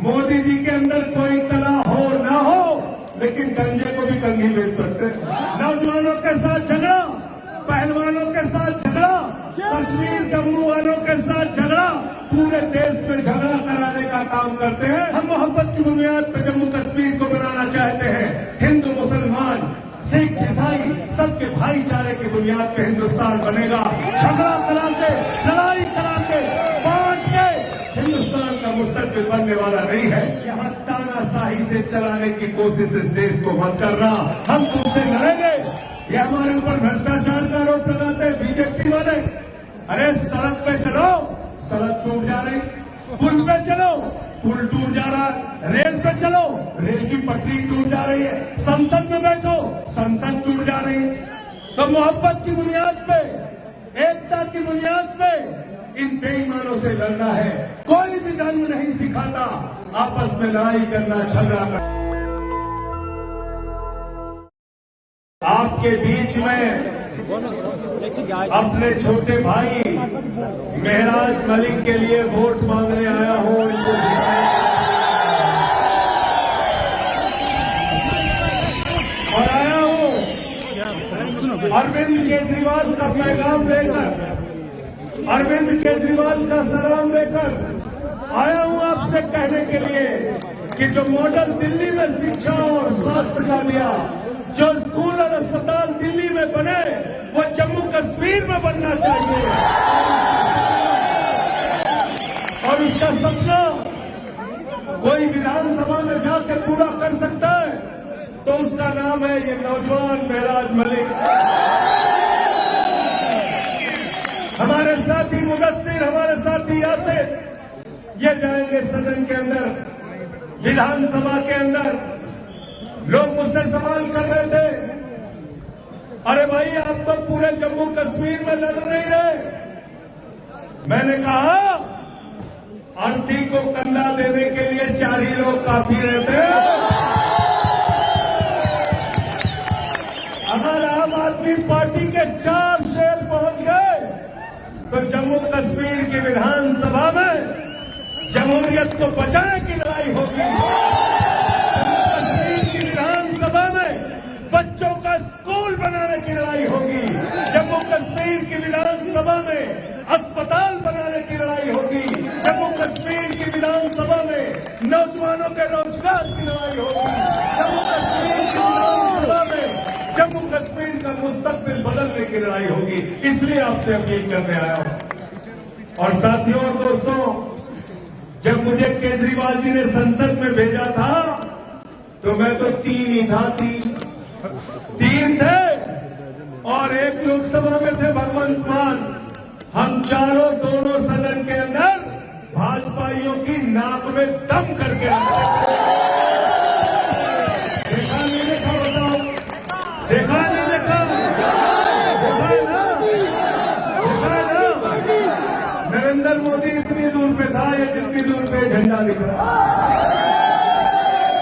मोदी जी के अंदर कोई कला हो ना हो, लेकिन गंजे को भी कंघी बेच सकते हैं। नौजवानों के साथ झगड़ा, पहलवानों के साथ झगड़ा, कश्मीर जम्मू वालों के साथ झगड़ा, पूरे देश में झगड़ा कराने का काम करते हैं। हम मोहब्बत की बुनियाद पर जम्मू कश्मीर को बनाना चाहते हैं। हिंदू मुसलमान सिख ईसाई सबके भाईचारे की बुनियाद पे हिंदुस्तान बनेगा। झगड़ा करा के, लड़ाई करा के, बांट के हिंदुस्तान का मुस्तकबिल बनने वाला नहीं है। यहाँ तानाशाही से चलाने की कोशिश इस देश को मत करना। हम तुमसे लड़ेंगे। ये हमारे ऊपर भ्रष्टाचार का आरोप लगाते हैं बीजेपी वाले। अरे सड़क पे चलो, सड़क टूट जा रही, पुल पे चलो, पुल टूट जा रहा है, रेल पे चलो, रेल की पटरी टूट जा रही है, संसद में बैठो, संसद टूट जा रही है। तो मोहब्बत की बुनियाद पे, एकता की बुनियाद पे इन बेईमानों से लड़ना है। कोई भी धर्म नहीं सिखाता आपस में लड़ाई करना, झगड़ा करना। आपके बीच में अपने छोटे भाई महराज मलिक के लिए वोट मांगने आया हूं। इनको और आया हूं अरविंद केजरीवाल का पैगाम लेकर, अरविंद केजरीवाल का सलाम लेकर आया हूं आपसे कहने के लिए कि जो मॉडल दिल्ली में शिक्षा और स्वास्थ्य का दिया, जो स्कूल और अस्पताल दिल्ली में बने, वो जम्मू कश्मीर में बनना चाहिए। और उसका सपना कोई विधानसभा में जाकर पूरा कर सकता है तो उसका नाम है ये नौजवान महराज मलिक। हमारे साथी मुदस्सिर, हमारे साथी आसिफ, ये जाएंगे सदन के अंदर, विधानसभा के अंदर। लोग मुझसे सवाल कर रहे थे, अरे भाई आप तो पूरे जम्मू कश्मीर में लड़ नहीं रहे। मैंने कहा आंटी को कंधा देने के लिए 4 ही लोग काफी रहते हैं। अगर आम आदमी पार्टी के 4 शेर पहुंच गए तो जम्मू कश्मीर की विधानसभा में जमहूरियत को बचाने की लड़ाई होगी। बच्चों का स्कूल बनाने की लड़ाई होगी। जम्मू कश्मीर की विधानसभा में अस्पताल बनाने की लड़ाई होगी। जम्मू कश्मीर की विधानसभा में नौजवानों के रोजगार की लड़ाई होगी। जम्मू कश्मीर की विधानसभा में जम्मू कश्मीर का मुस्तकबिल बदलने की लड़ाई होगी। इसलिए आपसे अपील करने आया हूं। और साथियों और दोस्तों, जब मुझे केजरीवाल जी ने संसद में भेजा था तो मैं तो 3 ही था, 3 थे और 1 लोकसभा में थे भगवंत मान। हम चारों दोनों सदन के अंदर भाजपाइयों की नाक में दम करके आए। देखा नहीं देखा बताओ? देखा नहीं देखा? देखा है ना? देखा है ना? नरेंद्र मोदी इतनी दूर पे था या जितनी दूर पे झंडा दिख रहा,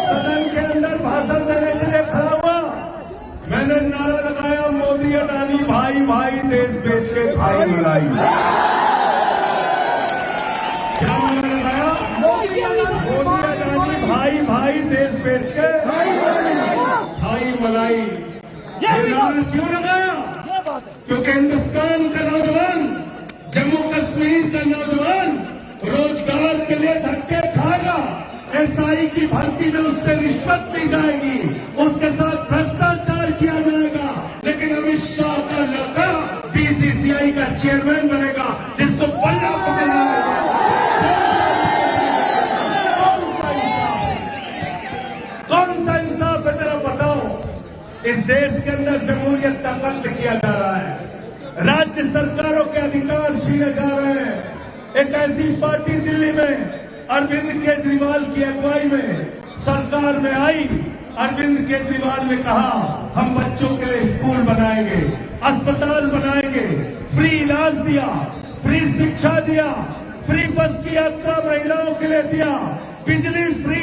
सदन के अंदर भाषण देने के लिए खड़ा हुआ। मैंने नारा लगाया, मोदी अडानी भाई भाई देश बेच के भाई मलाई। क्या मैंने लगाया? मोदी अडानी भाई भाई देश बेच के भाई मलाई। ये नारा क्यों लगाया? क्योंकि हिंदुस्तान का नौजवान, जम्मू कश्मीर का नौजवान रोजगार के लिए धक्के खाएगा। एसआई की भर्ती में उससे रिश्वत ली जाएगी, उसके साथ भ्रष्टाचार किया जाएगा, लेकिन अमित शाह का लड़का बीसीसीआई का चेयरमैन बनेगा, जिसको पल्ला पकड़ना है। कौन सा इंसाफ है तेरा बताओ? इस देश के अंदर जमहूरियत का कत्ल किया जा रहा है, राज्य सरकारों के अधिकार छीने जा रहे हैं। एक ऐसी पार्टी दिल्ली में अरविंद केजरीवाल की अगुवाई में सरकार में आई। अरविंद केजरीवाल ने कहा हम बच्चों के लिए स्कूल बनाएंगे, अस्पताल बनाएंगे, फ्री इलाज दिया, फ्री शिक्षा दिया, फ्री बस की यात्रा महिलाओं के लिए दिया, बिजली फ्री,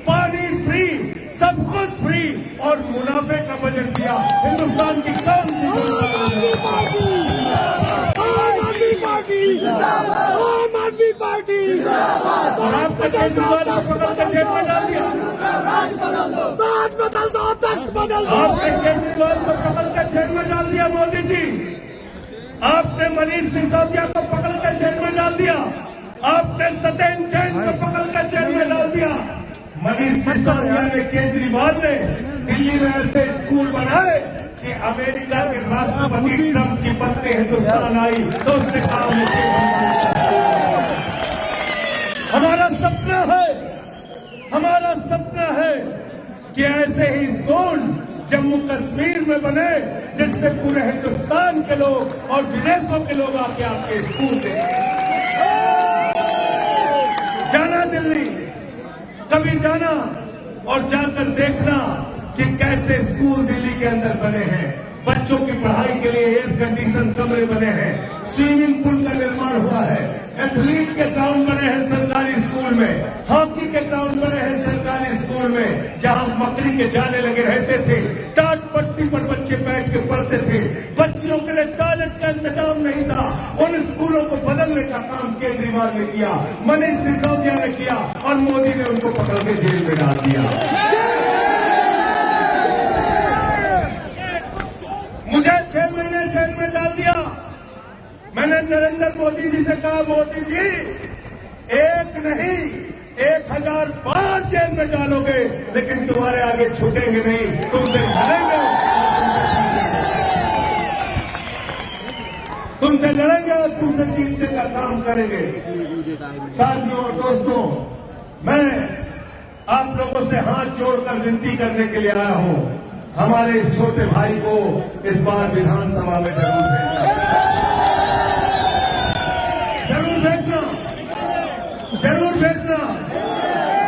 पानी फ्री, सब कुछ फ्री और मुनाफे का बजट दिया। हिंदुस्तान की कौन सी पार्टी? और आपका केजरीवाल को पकड़ के जेल में डाल दिया। आपने केजरीवाल को पकड़ कर जेल में डाल दिया मोदी जी। आपने मनीष सिसोदिया को पकड़ कर जेल में डाल दिया। आपने सत्येंद्र जैन को पकड़ कर जेल में डाल दिया। मनीष सिसोदिया ने, केजरीवाल ने दिल्ली में ऐसे स्कूल बनाए कि अमेरिका के राष्ट्रपति ट्रंप की पत्नी हिंदुस्तान आई तो उसने काम हमारा सपना है कि ऐसे ही स्कूल जम्मू कश्मीर में बने जिससे पूरे हिंदुस्तान के लोग और विदेशों के लोग आके आपके स्कूल देखें। जाना दिल्ली, कभी जाना और जाकर देखना कि कैसे स्कूल दिल्ली के अंदर बने हैं। बच्चों की पढ़ाई के लिए एयर कंडीशन कमरे बने हैं, स्विमिंग पूल का निर्माण हुआ है, एथलीट के ग्राउंड बने हैं सरकारी स्कूल में, हॉकी के ग्राउंड बने हैं सरकारी स्कूल में, जहां मकड़ी के जाले लगे रहते थे, टाट पट्टी पर बच्चे बैठ के पढ़ते थे, बच्चों के लिए टॉयलेट का इंतजाम नहीं था। उन स्कूलों को बदलने का काम केजरीवाल ने किया, मनीष सिसोदिया ने किया और मोदी ने उनको पकड़ के जेल में डाल दिया। मुझे 6 महीने जेल में डाल दिया। मैंने नरेंद्र मोदी जी से कहा, मोदी जी एक नहीं 1005 जेल में डालोगे लेकिन तुम्हारे आगे छूटेंगे नहीं, तुमसे लड़ेंगे और तुमसे जीतने का काम करेंगे। साथियों और दोस्तों, मैं आप लोगों से हाथ जोड़कर विनती करने के लिए आया हूं, हमारे इस छोटे भाई को इस बार विधानसभा में जरूर भेजना।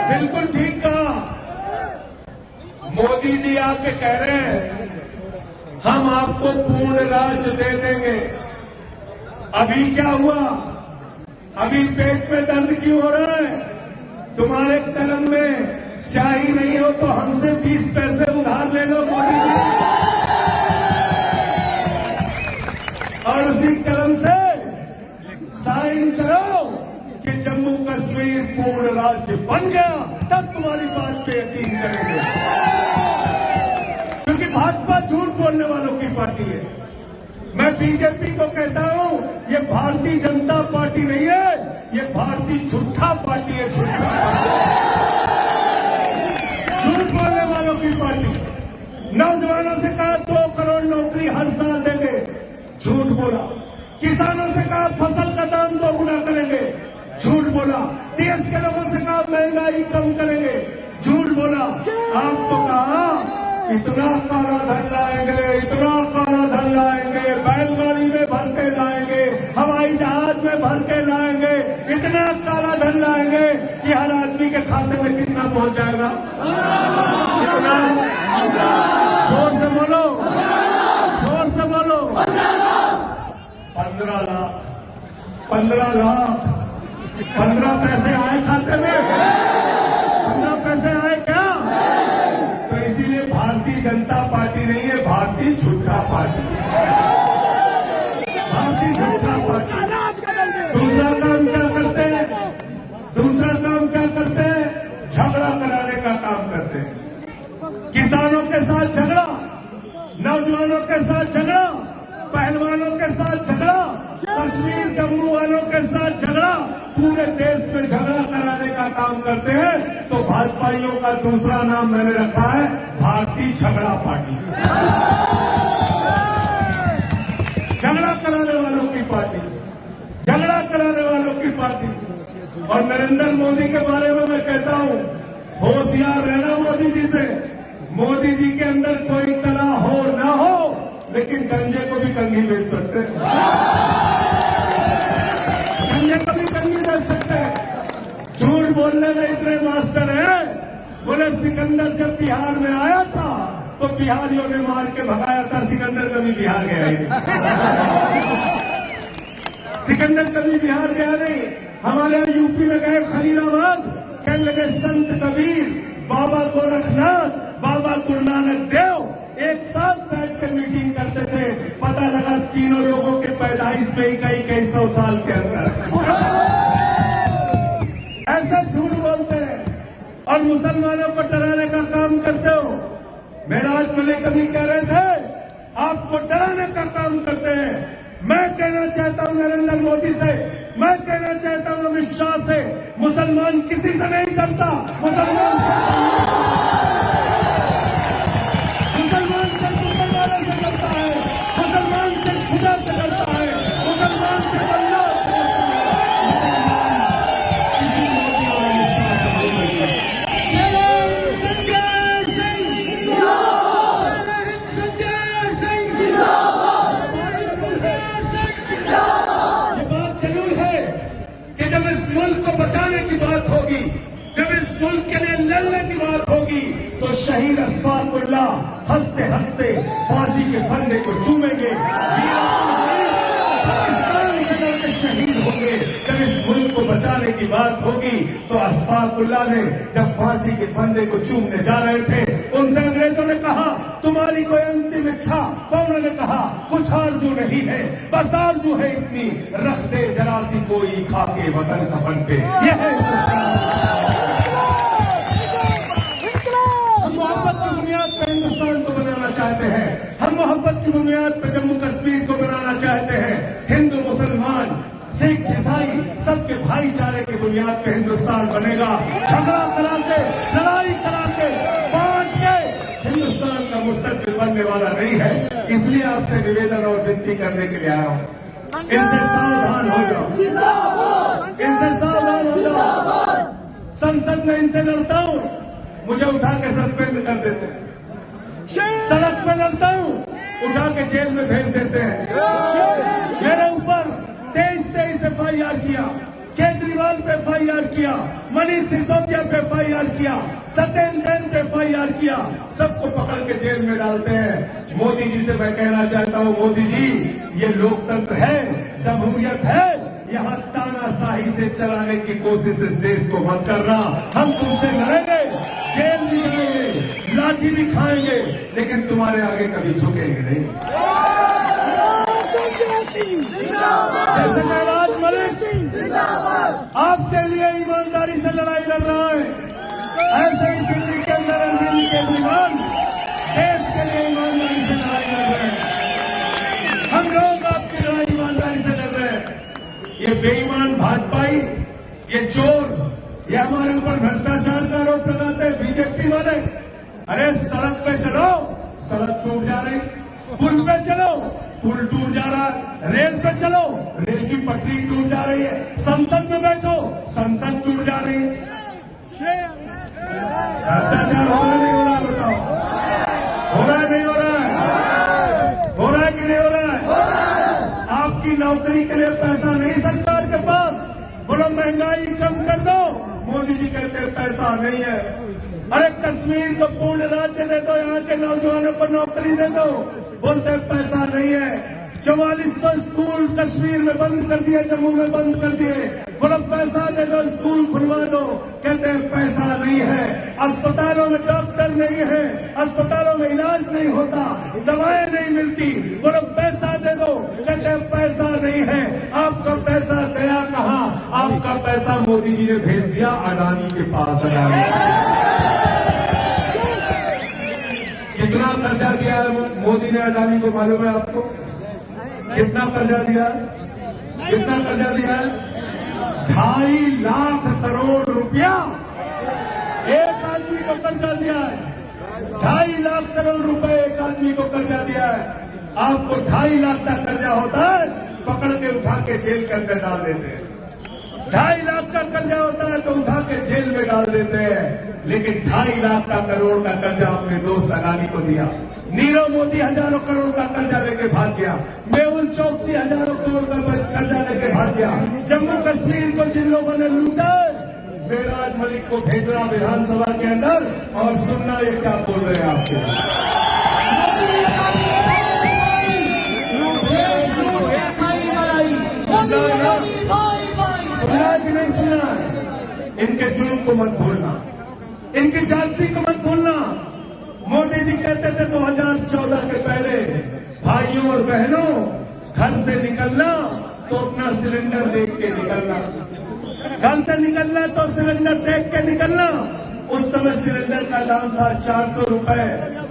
बिल्कुल ठीक कहा। मोदी जी आके कह रहे हैं हम आपको पूर्ण राज्य दे देंगे। अभी क्या हुआ? अभी पेट में दर्द क्यों हो रहा है? तुम्हारे कलम में स्याही नहीं हो तो हमसे 20 पैसे उधार ले लो मोदी जी, और उसी कलम से साइन करो कि जम्मू कश्मीर पूर्ण राज्य बन गया, तब तुम्हारी बात पे यकीन करेंगे। क्योंकि भाजपा झूठ बोलने वालों की पार्टी है। मैं बीजेपी को कहता हूं, ये भारतीय जनता पार्टी नहीं है, ये भारतीय झूठा पार्टी है, झूठा झूठ बोलने वालों की पार्टी। नौजवानों से कहा 2 करोड़ नौकरी हर साल देंगे, झूठ बोला। किसानों से कहा फसल का दाम 2 गुना करेंगे, झूठ बोला। देश के लोगों से कहा महंगाई कम करेंगे, झूठ बोला। आपको कहा इतना काला धन लाएंगे, इतना काला धन लाएंगे, बैलगाड़ी में भर के लाएंगे, हवाई जहाज में भर के लाएंगे, इतना काला धन लाएंगे कि हर आदमी के खाते में कितना पहुंच जाएगा? इतना। जोर से बोलो, जोर से बोलो। 15 लाख 15 पैसे आए खाते में? 15 पैसे आए क्या? तो इसीलिए भारतीय जनता पार्टी नहीं है, भारतीय झूठा पार्टी, भारतीय झूठा पार्टी। दूसरा काम क्या करते हैं? झगड़ा कराने का काम करते हैं। किसानों के साथ झगड़ा, नौजवानों के साथ झगड़ा, पहलवानों के साथ झगड़ा, कश्मीर जम्मू वालों के साथ झगड़ा, पूरे देश में झगड़ा कराने का काम करते हैं। तो भाजपाइयों का दूसरा नाम मैंने रखा है भारतीय झगड़ा पार्टी, झगड़ा कराने वालों की पार्टी, झगड़ा कराने वालों की पार्टी। और नरेंद्र मोदी के बारे में मैं कहता हूं, होशियार रहना मोदी जी से। मोदी जी के अंदर कोई कला हो ना हो, लेकिन गंजे को भी कंघी बेच सकते हैं, गंजे को भी कंघी बेच सकते हैं। झूठ बोलने में इतने मास्टर हैं। बोले सिकंदर जब बिहार में आया था तो बिहारियों ने मार के भगाया था, सिकंदर कभी बिहार गया ही नहीं। सिकंदर कभी बिहार गया नहीं। हमारे यूपी में गए खलीलाबाद, कहने लगे संत कबीर, बाबा गोरखनाथ, बाबा गुरु नानक देव एक साथ बैठ कर मीटिंग करते थे। पता लगा तीनों लोगों के पैदाइश में ही कई 100 साल के अंदर। ऐसा झूठ बोलते हैं। और और मुसलमानों को डराने का काम करते हो। मेराज मलिक अभी कह रहे थे आपको डराने का काम करते हैं। मैं कहना चाहता हूं नरेंद्र मोदी से, मैं कहना चाहता हूं अमित शाह से, मुसलमान किसी से नहीं डरता। मुसलमान सिर्फ ऊपर वाले से डरता है, मुसलमान सिर्फ खुदा से डरता है, मुसलमान सिर्फ अल्लाह से मुल्क को बचाने की बात होगी, जब इस मुल्क के लिए लड़ने की बात होगी, तो शहीद अशफाकुल्लाह हंसते हंसते फांसी के फंदे को चूमेंगे, शहीद होंगे। जब इस मुल्क को बचाने की बात होगी, तो अशफाकुल्लाह ने जब फांसी के फंदे को चूमने जा रहे थे, उनसे अंग्रेजों ने कहा तुम्हारी कोई अंतिम इच्छा? तो उन्होंने कहा कुछ आरजू नहीं है, बस आरजू है इतनी, रख दे जरा सी कोई खाके वतन कफन पे। यह है हम मोहब्बत की बुनियाद पे हिंदुस्तान को बनाना चाहते हैं, हम मोहब्बत की बुनियाद पे जम्मू कश्मीर को बनाना चाहते हैं। हिंदू मुसलमान सिख ईसाई सबके भाईचारे की बुनियाद पे हिंदुस्तान बनेगा। झगड़ा करा के, लड़ाई करा के, बांट के हिंदुस्तान का मुस्तकबिल बनने वाला नहीं है। इसलिए आपसे निवेदन और विनती करने के लिए आया हूं, इनसे सावधान हो जाओ, इनसे सावधान हो जाओ। संसद में इनसे लड़ता हूं, मुझे उठा के सस्पेंड कर देते हैं। सड़क पे लड़ता हूं, उठा के जेल में भेज देते हैं। मेरे ऊपर 23 FIR किया, केजरीवाल पे FIR किया, मनीष सिसोदिया पे FIR किया, सत्येंद्र जैन पे FIR किया, सबको पकड़ के जेल में डालते हैं। मोदी जी से मैं कहना चाहता हूं, मोदी जी ये लोकतंत्र है, जमहूरियत है, यहाँ तानाशाही से चलाने की कोशिश इस देश को मत करना। हम तुमसे लड़ेंगे, जेल भी जाएंगे, लाठी भी खाएंगे, लेकिन तुम्हारे आगे कभी झुकेंगे नहीं। जैसे मेराज मलिक आपके लिए ईमानदारी से लड़ाई लड़ रहा है, ऐसे ही दिल्ली के अंदर दिल्ली के केजरीवाल देश के लिए ईमानदारी से लड़ाई लड़ रहे हैं। हम लोग आपकी लड़ाई ईमानदारी से लड़ रहे हैं। ये बेईमान भाजपाई, ये चोर, ये हमारे ऊपर भ्रष्टाचार का आरोप लगाते हैं बीजेपी वाले। अरे सड़क पे चलो, सड़क टूट जा रही, पुल पे चलो, पुल टूट जा रहा, रेल पे चलो, रेल की पटरी टूट जा रही है, संसद में बैठो, संसद टूट जा रही है। भ्रष्टाचार हो रहा नहीं हो रहा? बताओ, हो रहा है नहीं हो रहा है? हो रहा है कि नहीं हो रहा है? आपकी नौकरी के लिए पैसा नहीं सरकार के पास, बोलो महंगाई कम कर दो, मोदी जी कहते हैं पैसा नहीं है। अरे कश्मीर को पूर्ण राज्य दे दो, यहाँ के नौजवानों को नौकरी दे दो, बोलते पैसा नहीं है। 4400 स्कूल कश्मीर में बंद कर दिए, जम्मू में बंद कर दिए, बोलो पैसा दे दो, स्कूल खुलवा दो, कहते हैं पैसा नहीं है। अस्पतालों में डॉक्टर नहीं है, अस्पतालों में इलाज नहीं होता, दवाएं नहीं मिलती, बोलो पैसा दे दो, कहते हैं पैसा नहीं है। आपका पैसा गया कहाँ? आपका पैसा मोदी जी ने भेज दिया अडानी के पास। अडानी कितना कर्जा दिया है मोदी ने अडानी को, मालूम है आपको? कितना कर्जा दिया? कितना कर्जा दिया है? 2.5 लाख करोड़ रुपया एक आदमी को कर्जा दिया है। 2.5 लाख करोड़ रुपए एक आदमी को कर्जा दिया है। आपको 2.5 लाख का कर्जा होता है, पकड़ के उठा के जेल के अंदर डाल देते हैं। 2.5 लाख का कर्जा होता है तो उठा के जेल में डाल देते हैं, लेकिन 2.5 लाख का करोड़ का कर्जा अपने दोस्त अडानी को दिया। नीरव मोदी हजारों करोड़ का कर्जा लेके भाग गया, मेहुल चौकसी हजारों करोड़ का कर्जा लेके भाग गया। जम्मू कश्मीर को जिन लोगों ने लूटा, मेराज मलिक को भेजना विधानसभा के अंदर, और सुनना ये क्या बोल रहे हैं आपके। सुना कि नहीं सुना? इनके जुर्म को मत भूलना, इनकी जाति को मत भूलना। मोदी जी कहते थे 2014 के पहले, भाइयों और बहनों, घर से निकलना तो अपना सिलेंडर देख के निकलना, घर से निकलना तो सिलेंडर देख के निकलना। उस समय सिलेंडर का दाम था 400 रुपए।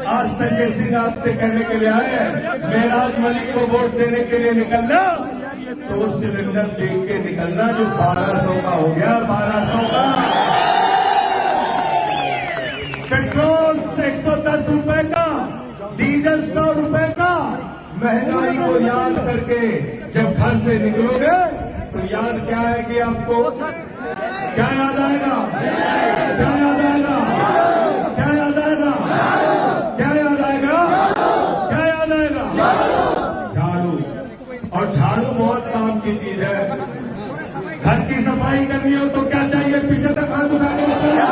आज संजय सिंह आपसे कहने के लिए आए हैं, मेराज मलिक को वोट देने के लिए निकलना तो वो सिलेंडर देख के निकलना जो 1200 का हो गया, 1200 का। पेट्रोल 110 रुपए का, डीजल 100 रुपए का। महंगाई को याद करके जब घर से निकलोगे तो याद क्या आएगी आपको? क्या याद आएगा? क्या याद आएगा? क्या याद आएगा? क्या याद आएगा? क्या याद आएगा? झाड़ू। और झाड़ू बहुत काम की चीज है। घर की सफाई करनी हो तो क्या चाहिए? पीछे तक हाथ उठा के बताइए।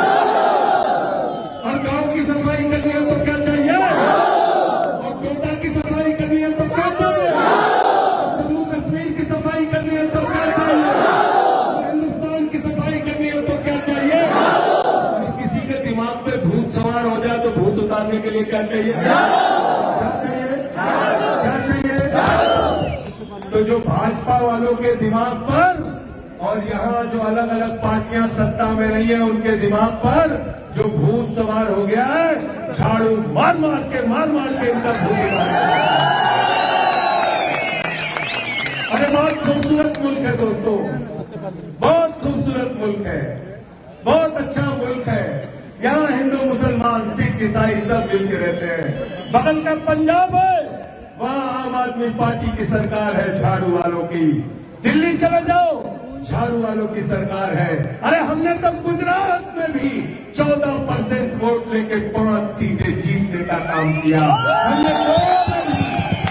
और गांव की सफाई करनी हो तो क्या चाहिए? और कोटा की सफाई करनी है तो क्या चाहिए? जम्मू कश्मीर की सफाई करनी है तो क्या चाहिए? हिंदुस्तान की सफाई करनी हो तो क्या चाहिए? और किसी के दिमाग पे भूत सवार हो जाए तो भूत उतारने के लिए क्या चाहिए? क्या चाहिए? क्या चाहिए? तो जो भाजपा वालों के दिमाग पर और यहाँ जो अलग अलग पार्टियां सत्ता में रही है उनके दिमाग पर जो भूत सवार हो गया है, झाड़ू मार मार के इनका भूत उतार। अरे बहुत खूबसूरत मुल्क है दोस्तों, बहुत खूबसूरत मुल्क है, बहुत अच्छा मुल्क है। यहाँ हिंदू मुसलमान सिख ईसाई सब मिलकर रहते हैं। बगल का पंजाब है, वहाँ आम आदमी पार्टी की सरकार है झाड़ू वालों की। दिल्ली चले जाओ, झाड़ू वालों की सरकार है। अरे हमने तो गुजरात में भी 14% वोट लेके 5 सीटें जीतने का काम किया। हमने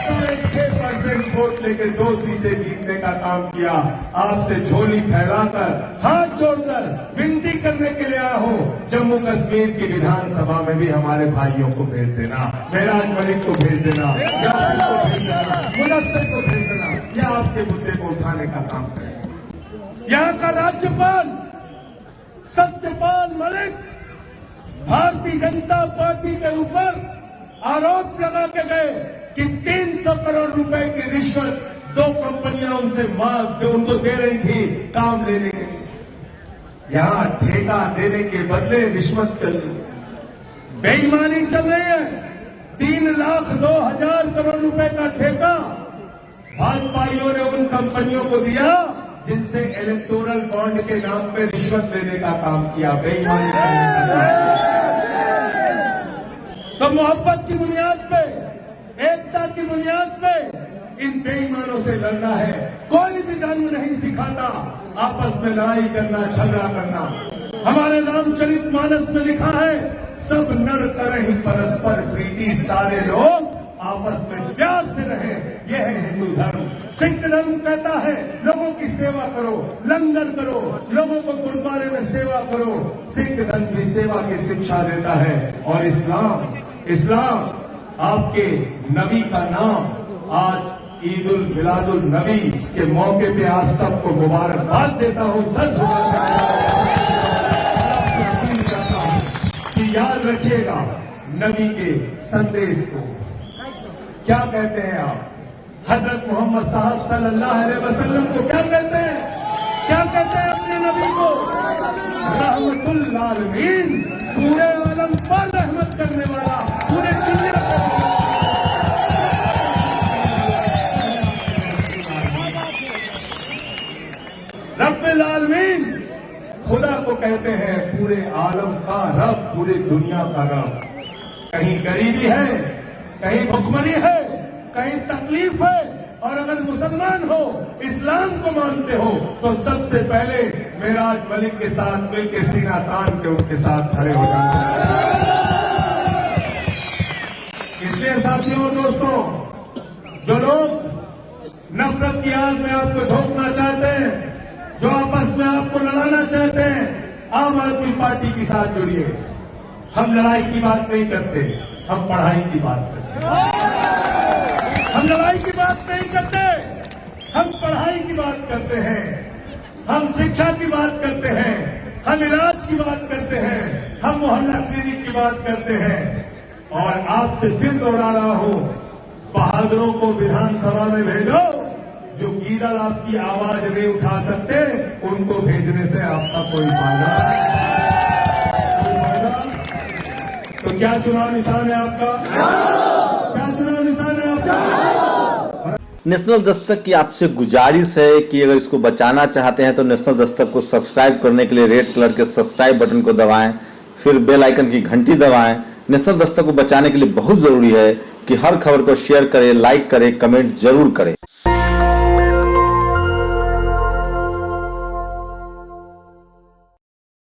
6.5% वोट लेके 2 सीटें जीतने का काम किया। आपसे झोली फैलाकर, हाथ जोड़कर विनती करने के लिए आया हो, जम्मू कश्मीर की विधानसभा में भी हमारे भाइयों को भेज देना, मेराज मलिक को भेज देना, यासिन को भेज देना, मुनस्सिर को भेज देना, या आपके मुद्दे को उठाने का काम करें। यहाँ का राज्यपाल सत्यपाल मलिक भारतीय जनता पार्टी के ऊपर आरोप लगा के गए कि 300 करोड़ रुपए की रिश्वत 2 कंपनियां उनसे मांग जो उनको दे रही थी काम लेने के लिए। यहाँ ठेका देने के बदले रिश्वत चल रही, बेईमानी चल रही है। 3,02,000 करोड़ रुपए का ठेका भाजपाइयों ने उन कंपनियों को दिया जिनसे इलेक्टोरल बॉन्ड के नाम पे रिश्वत लेने का काम किया, बेईमानी करने का काम किया। तो मोहब्बत की बुनियाद पे, एकता की बुनियाद पे इन बेईमानों से लड़ना है। कोई भी धर्म नहीं सिखाता आपस में लड़ाई करना, झगड़ा करना। हमारे रामचरित मानस में लिखा है, सब नर करहि परस्पर प्रीति, सारे लोग आपस में प्यार से रहे, यह है हिंदू धर्म। सिख धर्म कहता है लोगों की सेवा करो, लंगर करो, लोगों को गुरुद्वारे में सेवा करो। सिख धर्म भी सेवा की शिक्षा देता है। और इस्लाम आपके नबी का नाम, आज ईद उल मिलादुल नबी के मौके पे आप सबको मुबारकबाद देता हूँ। सर कि याद रखिएगा नबी के संदेश को। क्या कहते हैं आप? हजरत मोहम्मद साहब सल्लल्लाहु अलैहि वसल्लम को क्या कहते हैं? क्या कहते हैं अपने नबी को? रहमतुल आलमीन, पूरे आलम पर रहमत करने वाला, पूरे दुनिया रब्बुल आलमीन खुदा को कहते हैं, पूरे आलम का रब, पूरी दुनिया का रब। कहीं गरीबी है, कहीं भुखमरी है, कहीं तकलीफ है, और अगर मुसलमान हो, इस्लाम को मानते हो, तो सबसे पहले मेराज मलिक के साथ मिलकर सीना तान के उनके साथ खड़े हो जाते। इसलिए साथियों दोस्तों, जो लोग नफरत की आग में आपको झोंकना चाहते हैं, जो आपस में आपको लड़ाना चाहते हैं, आम आदमी पार्टी के साथ जुड़िए। हम लड़ाई की बात नहीं करते, हम पढ़ाई की बात करते हैं। हम लड़ाई की बात नहीं करते, हम पढ़ाई की बात करते हैं। हम शिक्षा की बात करते हैं, हम इलाज की बात करते हैं, हम मोहल्ला क्लिनिक की बात करते हैं। और आपसे फिर दोहरा रहा हूं, बहादुरों को विधानसभा में भेजो। जो गीदड़ आपकी आवाज नहीं उठा सकते, उनको भेजने से आपका कोई फायदा तो क्या चुनाव निशान है आपका? क्या चुनाव निशान है आपका? नेशनल दस्तक की आपसे गुजारिश है कि अगर इसको बचाना चाहते हैं तो नेशनल दस्तक को सब्सक्राइब करने के लिए रेड कलर के सब्सक्राइब बटन को दबाएं, फिर बेल आइकन की घंटी दबाएं। नेशनल दस्तक को बचाने के लिए बहुत जरूरी है कि हर खबर को शेयर करें, लाइक करें, कमेंट जरूर करें।